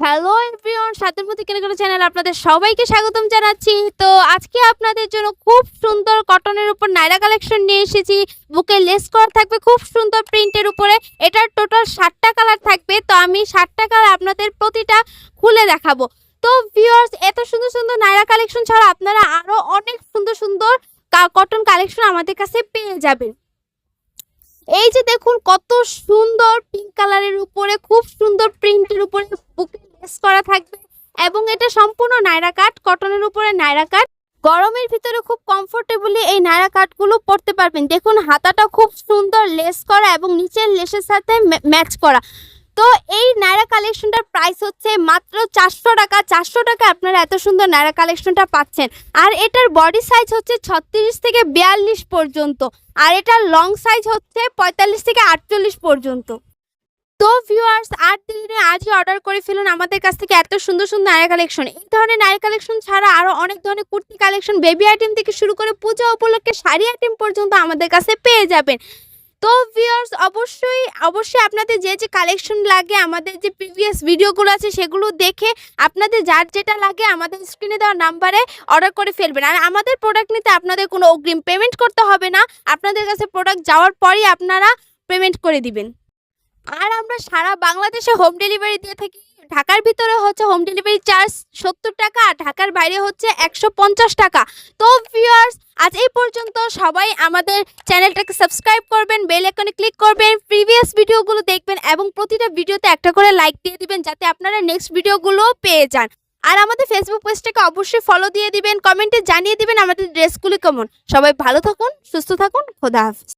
Hello everyone, সাথের মধ্যে কেনাকাটা চ্যানেল আপনাদের সবাইকে স্বাগতম জানাচ্ছি। তো আজকে আপনাদের জন্য খুব সুন্দর কটনের উপর নায়রা কালেকশন নিয়ে এসেছি। বুকে লেস করা থাকবে খুব সুন্দর প্রিন্টের উপরে। এটার টোটাল 60টা কালার থাকবে। তো আমি 60টা কালার আপনাদের প্রতিটা খুলে দেখাবো। তো ভিউয়ার্স, এত সুন্দর সুন্দর নায়রা কালেকশন ছাড়া আপনারা আরো অনেক সুন্দর সুন্দর কটন কালেকশন আমাদের কাছে পেয়ে যাবেন। এই যে দেখুন, কত সুন্দর পিঙ্ক কালারের উপরে খুব সুন্দর প্রিন্টের উপরে বুকে লেস করা থাকবে এবং এটা সম্পূর্ণ নায়রা কাট, কটনের উপরে নায়রা কাট। গরমের ভিতরে খুব কমফোর্টেবলি এই নায়রা কাটগুলো পরতে পারবেন। দেখুন, হাতাটা খুব সুন্দর লেস করা এবং নিচের লেসের সাথে ম্যাচ করা। তো এই নায়রা কালেকশনটার প্রাইস হচ্ছে মাত্র 400 টাকা। 400 টাকা আপনারা এত সুন্দর নায়রা কালেকশনটা পাচ্ছেন। আর এটার বডি সাইজ হচ্ছে 36 থেকে 42 পর্যন্ত, আর এটার লং সাইজ হচ্ছে 45 থেকে 48 পর্যন্ত। তো ভিউয়ার্স, আর দেরি আজই অর্ডার করে ফেলুন আমাদের কাছ থেকে এত সুন্দর সুন্দর নায়রা কালেকশন। এই ধরনের নায়রা কালেকশন ছাড়া আরো অনেক ধরনের কুর্তি কালেকশন, বেবি আইটেম থেকে শুরু করে পূজা উপলক্ষে শাড়ি আইটেম পর্যন্ত আমাদের কাছে পেয়ে যাবেন। তো ভিউয়ার্স, অবশ্যই অবশ্যই আপনাদের যে যে কালেকশন লাগে, আমাদের যে প্রিভিয়াস ভিডিওগুলো আছে সেগুলো দেখে আপনাদের যার যেটা লাগে আমাদের স্ক্রিনে দেওয়া নাম্বারে অর্ডার করে ফেলবেন। আর আমাদের প্রোডাক্ট নিতে আপনাদের কোনো অগ্রিম পেমেন্ট করতে হবে না। আপনাদের কাছে প্রোডাক্ট যাওয়ার পরই আপনারা পেমেন্ট করে দিবেন। আর আমরা সারা বাংলাদেশে হোম ডেলিভারি দিয়ে থাকি। ঢাকার ভিতরে হচ্ছে হোম ডেলিভারি চার্জ 70 টাকা, আর ঢাকার বাইরে হচ্ছে 150 টাকা। তো ভিউয়ার্স, আজ এই পর্যন্ত। সবাই আমাদের চ্যানেলটাকে সাবস্ক্রাইব করবেন, বেল আইকনে ক্লিক করবেন, প্রিভিয়াস ভিডিওগুলো দেখবেন এবং প্রতিটা ভিডিওতে একটা করে লাইক দিয়ে দিবেন যাতে আপনারা নেক্সট ভিডিওগুলো পেয়ে যান। আর আমাদের ফেসবুক পেজটাকে অবশ্যই ফলো দিয়ে দিবেন, কমেন্টে জানিয়ে দিবেন আমাদের ড্রেসগুলো কেমন। সবাই ভালো থাকুন, সুস্থ থাকুন, খোদা হাফেজ।